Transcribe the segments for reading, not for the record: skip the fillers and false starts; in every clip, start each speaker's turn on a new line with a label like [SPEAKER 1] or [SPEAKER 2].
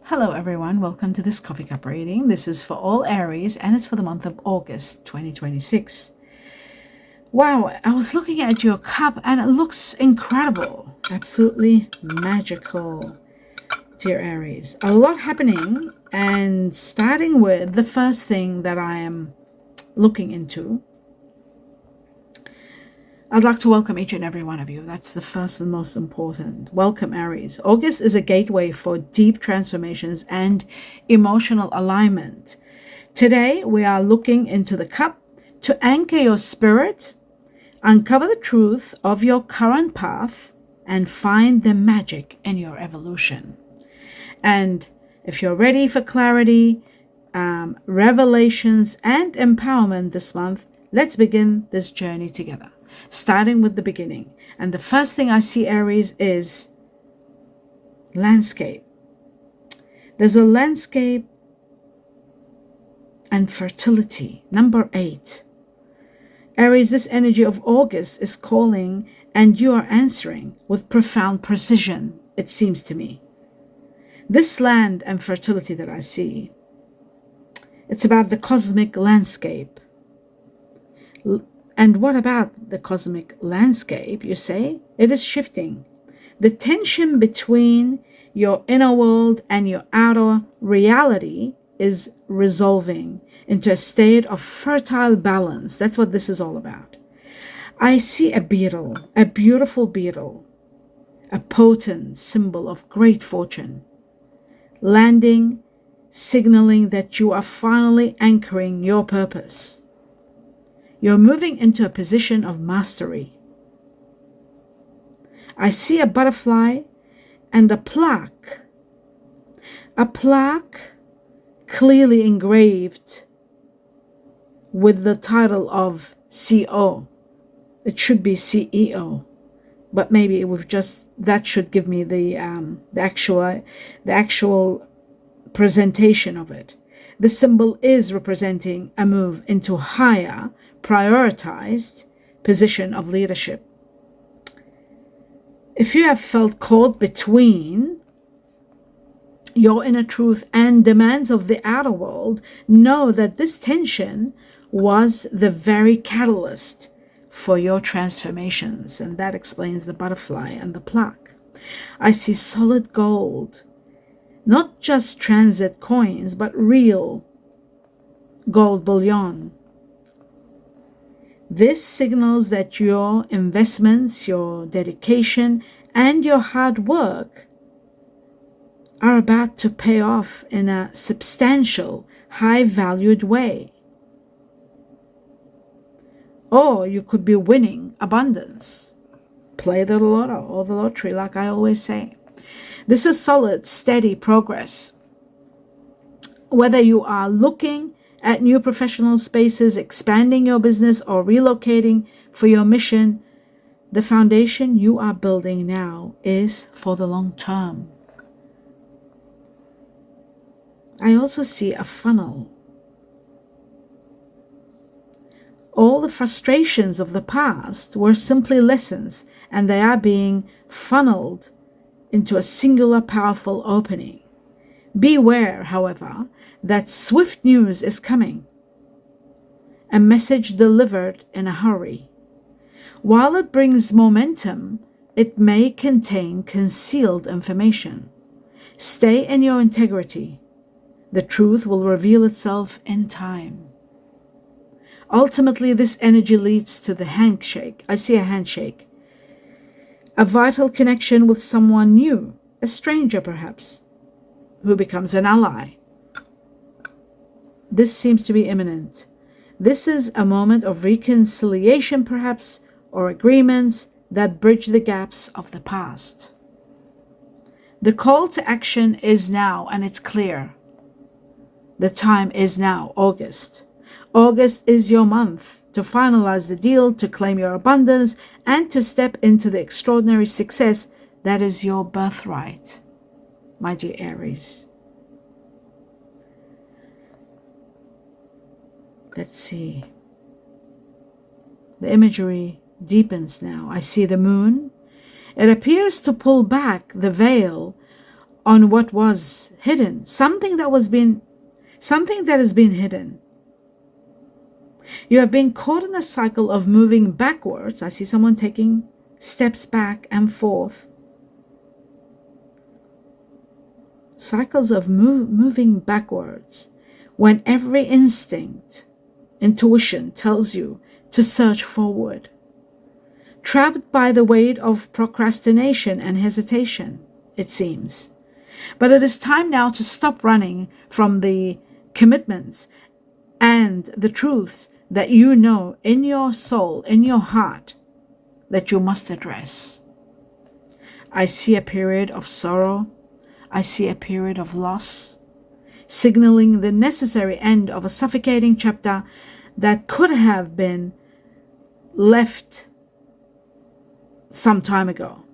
[SPEAKER 1] Hello everyone, welcome to this coffee cup reading. This is for all Aries and it's for the month of August 2026. Wow, I was looking at your cup and it looks incredible, absolutely magical, dear Aries. A lot happening, and starting with the first thing that I am looking into, I'd like to welcome each and every one of you. That's the first and most important. Welcome, Aries. August is a gateway for deep transformations and emotional alignment. Today, we are looking into the cup to anchor your spirit, uncover the truth of your current path, and find the magic in your evolution. And if you're ready for clarity, revelations, and empowerment this month, let's begin this journey together. Starting with the beginning. And the first thing I see, Aries, is landscape. There's a landscape and fertility. Number 8. Aries, this energy of August is calling and you are answering with profound precision, it seems to me. This land and fertility that I see, it's about the cosmic landscape. And what about the cosmic landscape, you say? It is shifting. The tension between your inner world and your outer reality is resolving into a state of fertile balance. That's what this is all about. I see a beetle, a beautiful beetle, a potent symbol of great fortune, landing, signaling that you are finally anchoring your purpose. You're moving into a position of mastery. I see a butterfly and a plaque clearly engraved with the title of CO. It should be CEO, but maybe that should give me the actual presentation of it. The symbol is representing a move into higher, prioritized position of leadership. If you have felt caught between your inner truth and demands of the outer world, know that this tension was the very catalyst for your transformations, and that explains the butterfly and the plaque. I see solid gold, not just transit coins, but real gold bullion. This signals that your investments, your dedication, and your hard work are about to pay off in a substantial, high-valued way. Or you could be winning abundance. Play the lotto or the lottery, like I always say. This is solid, steady progress. Whether you are looking at new professional spaces, expanding your business, or relocating for your mission, the foundation you are building now is for the long term. I also see a funnel. All the frustrations of the past were simply lessons, and they are being funneled into a singular powerful opening. Beware, however, that swift news is coming. A message delivered in a hurry. While it brings momentum, it may contain concealed information. Stay in your integrity. The truth will reveal itself in time. Ultimately, this energy leads to the handshake. I see a handshake. A vital connection with someone new, a stranger perhaps, who becomes an ally. This seems to be imminent. This is a moment of reconciliation perhaps, or agreements that bridge the gaps of the past. The call to action is now, and it's clear. The time is now, August. August is your month to finalize the deal, to claim your abundance, and to step into the extraordinary success that is your birthright, my dear Aries. Let's see. The imagery deepens now. I see the moon. It appears to pull back the veil on what was hidden, something that has been hidden. You have been caught in a cycle of moving backwards. I see someone taking steps back and forth. Cycles of moving backwards when every instinct, intuition tells you to search forward. Trapped by the weight of procrastination and hesitation, it seems. But it is time now to stop running from the commitments and the truths that you know in your soul, in your heart, that you must address. I see a period of sorrow. I see a period of loss, signaling the necessary end of a suffocating chapter that could have been left some time ago,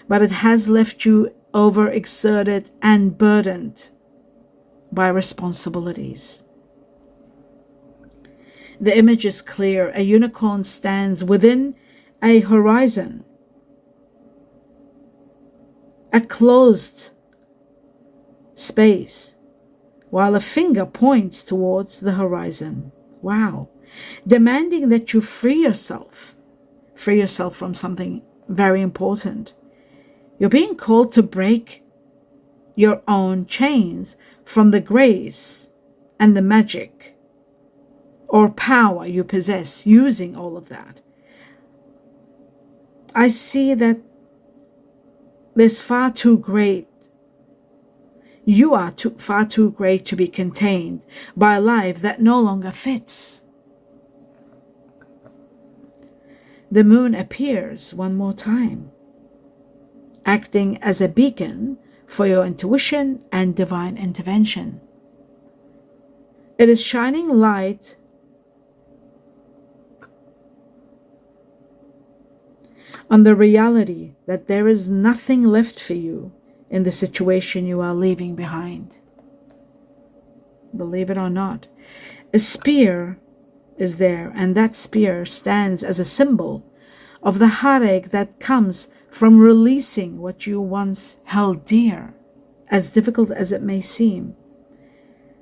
[SPEAKER 1] but it has left you overexerted and burdened by responsibilities. The image is clear. A unicorn stands within a horizon, a closed space, while a finger points towards the horizon. Wow. Demanding that you free yourself from something very important. You're being called to break your own chains from the grace and the magic or power you possess using all of that. I see that there's far too great. You are far too great to be contained by a life that no longer fits. The moon appears one more time, acting as a beacon for your intuition and divine intervention. It is shining light on the reality that there is nothing left for you in the situation you are leaving behind. Believe it or not, a spear is there, and that spear stands as a symbol of the heartache that comes from releasing what you once held dear, as difficult as it may seem.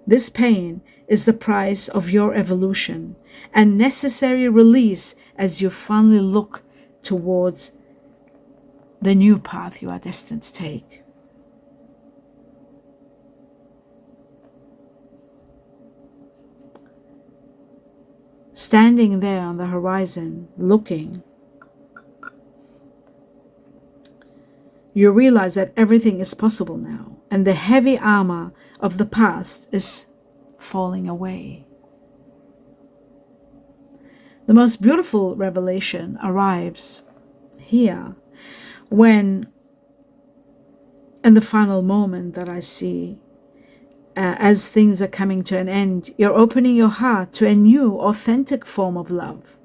[SPEAKER 1] This pain is the price of your evolution and necessary release as you finally look towards the new path you are destined to take. Standing there on the horizon, looking, you realize that everything is possible now, and the heavy armor of the past is falling away. The most beautiful revelation arrives here when, in the final moment that I see, as things are coming to an end, you're opening your heart to a new, authentic form of love.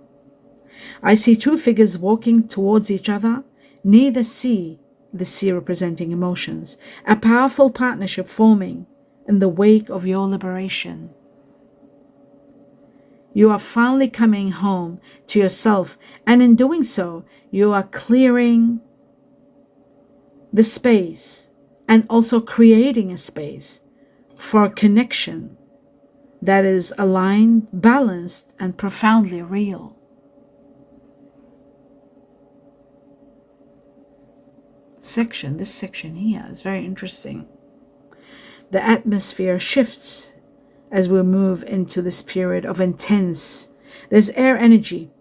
[SPEAKER 1] I see two figures walking towards each other, neither see the sea representing emotions, a powerful partnership forming in the wake of your liberation. You are finally coming home to yourself, and in doing so, you are clearing the space and also creating a space for a connection that is aligned, balanced, and profoundly real. This section here is very interesting. The atmosphere shifts as we move into this period of intense. There's air energy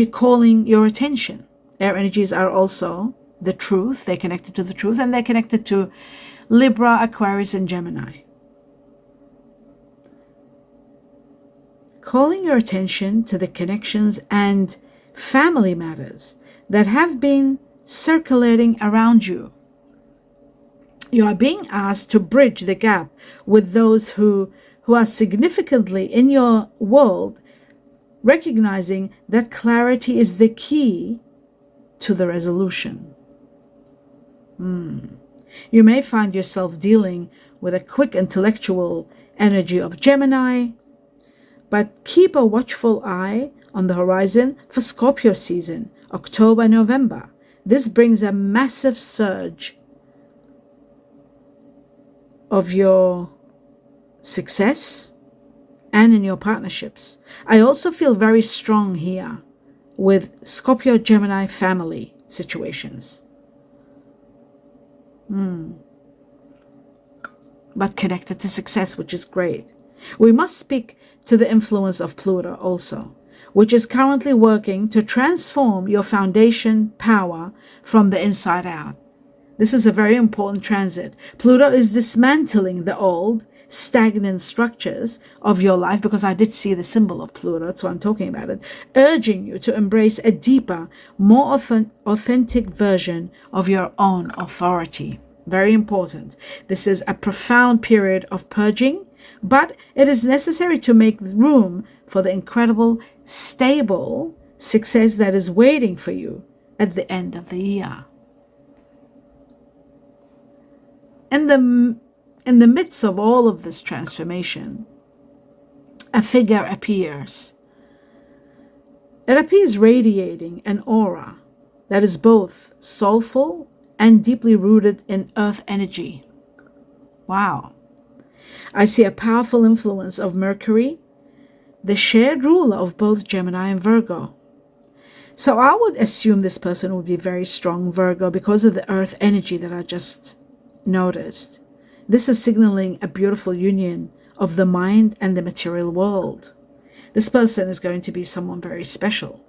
[SPEAKER 1] calling your attention. Air energies are also the truth. They're connected to the truth, and they're connected to Libra, Aquarius, and Gemini. Calling your attention to the connections and family matters that have been circulating around you. You are being asked to bridge the gap with those who are significantly in your world, recognizing that clarity is the key to the resolution. You may find yourself dealing with a quick intellectual energy of Gemini, but keep a watchful eye on the horizon for Scorpio season, October, November. This brings a massive surge of your success and in your partnerships. I also feel very strong here with Scorpio Gemini family situations. But connected to success, which is great. We must speak to the influence of Pluto also, which is currently working to transform your foundation power from the inside out. This is a very important transit. Pluto is dismantling the old, stagnant structures of your life, because I did see the symbol of Pluto, that's why I'm talking about it, urging you to embrace a deeper, more authentic version of your own authority. Very important. This is a profound period of purging, but it is necessary to make room for the incredible, stable success that is waiting for you at the end of the year. In the midst of all of this transformation, a figure appears. It appears radiating an aura that is both soulful and deeply rooted in earth energy. Wow. I see a powerful influence of Mercury, the shared ruler of both Gemini and Virgo. So I would assume this person would be very strong Virgo because of the earth energy that I just noticed. This is signaling a beautiful union of the mind and the material world. This person is going to be someone very special,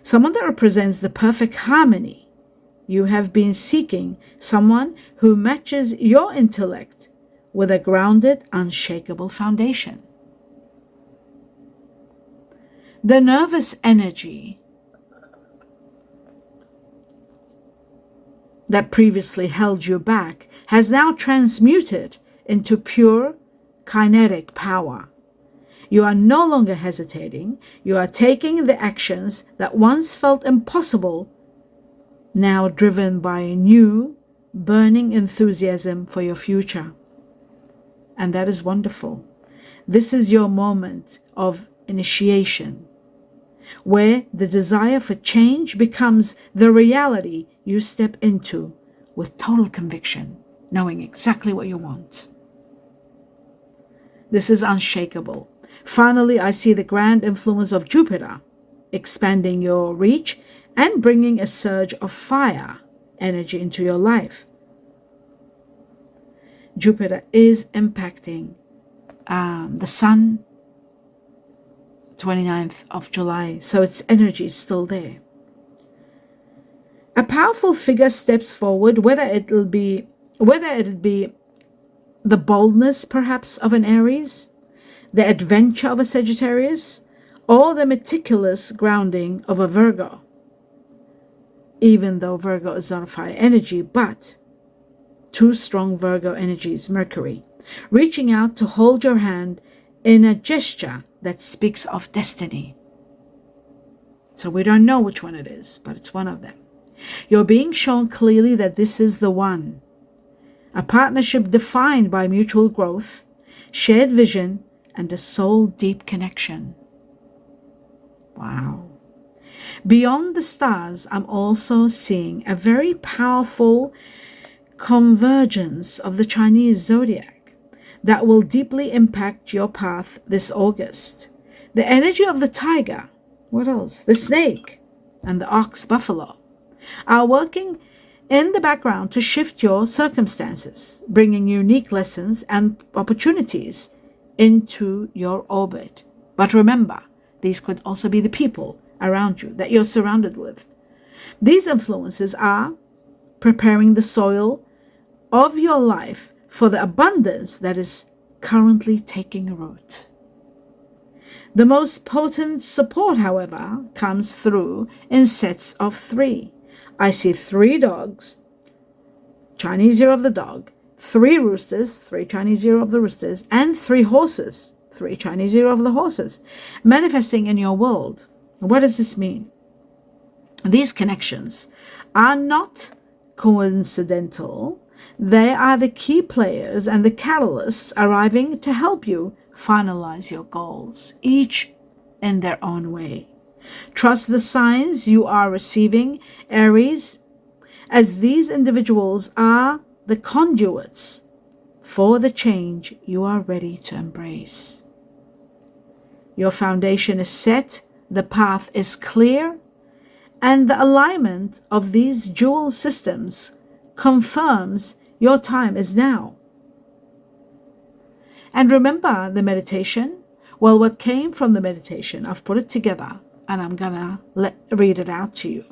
[SPEAKER 1] someone that represents the perfect harmony you have been seeking, someone who matches your intellect with a grounded, unshakable foundation. The nervous energy that previously held you back has now transmuted into pure kinetic power. You are no longer hesitating. You are taking the actions that once felt impossible, now driven by a new, burning enthusiasm for your future. And that is wonderful. This is your moment of initiation, where the desire for change becomes the reality you step into with total conviction, knowing exactly what you want. This is unshakable. Finally, I see the grand influence of Jupiter, expanding your reach and bringing a surge of fire energy into your life. Jupiter is impacting the Sun 29th of July, so its energy is still there. A powerful figure steps forward, whether it'll be the boldness perhaps of an Aries, the adventure of a Sagittarius, or the meticulous grounding of a Virgo. Even though Virgo is not a fire energy, but two strong Virgo energies, Mercury, reaching out to hold your hand in a gesture that speaks of destiny. So we don't know which one it is, but it's one of them. You're being shown clearly that this is the one. A partnership defined by mutual growth, shared vision, and a soul-deep connection. Wow. Beyond the stars, I'm also seeing a very powerful convergence of the Chinese zodiac that will deeply impact your path this August. The energy of the tiger, what else? The snake and the ox buffalo are working in the background to shift your circumstances, bringing unique lessons and opportunities into your orbit. But remember, these could also be the people around you that you're surrounded with. These influences are preparing the soil of your life for the abundance that is currently taking root. The most potent support, however, comes through in sets of 3. I see 3 dogs, Chinese year of the dog, 3 roosters, 3 Chinese year of the roosters, and 3 horses, 3 Chinese year of the horses, manifesting in your world. What does this mean? These connections are not coincidental. They are the key players and the catalysts arriving to help you finalize your goals, each in their own way. Trust the signs you are receiving, Aries, as these individuals are the conduits for the change you are ready to embrace. Your foundation is set, the path is clear, and the alignment of these dual systems confirms your time is now. And remember the meditation? Well, what came from the meditation, I've put it together and I'm gonna read it out to you.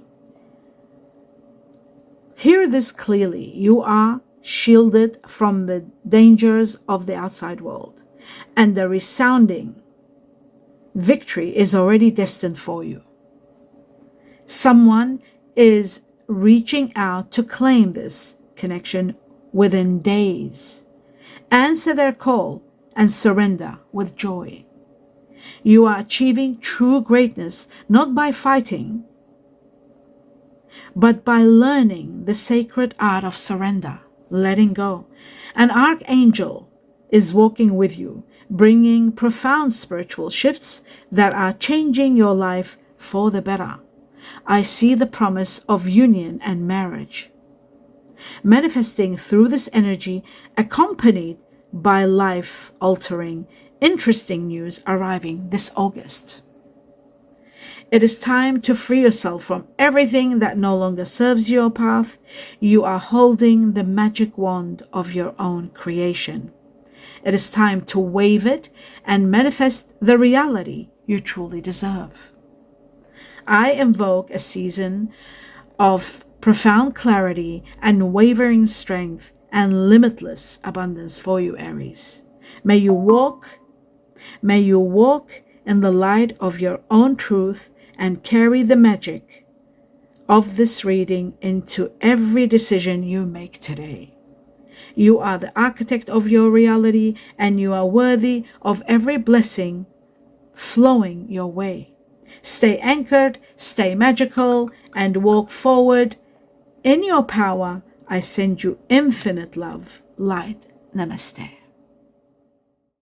[SPEAKER 1] Hear this clearly. You are shielded from the dangers of the outside world, and the resounding victory is already destined for you. Someone is reaching out to claim this connection within days. Answer their call and surrender with joy. You are achieving true greatness not by fighting, but by learning the sacred art of surrender, letting go. An archangel is walking with you, bringing profound spiritual shifts that are changing your life for the better. I see the promise of union and marriage manifesting through this energy, accompanied by life-altering, interesting news arriving this August. It is time to free yourself from everything that no longer serves your path. You are holding the magic wand of your own creation. It is time to wave it and manifest the reality you truly deserve. I invoke a season of profound clarity and wavering strength and limitless abundance for you, Aries. May you walk in the light of your own truth and carry the magic of this reading into every decision you make today. You are the architect of your reality, and you are worthy of every blessing flowing your way. Stay anchored, stay magical, and walk forward. In your power, I send you infinite love, light. Namaste.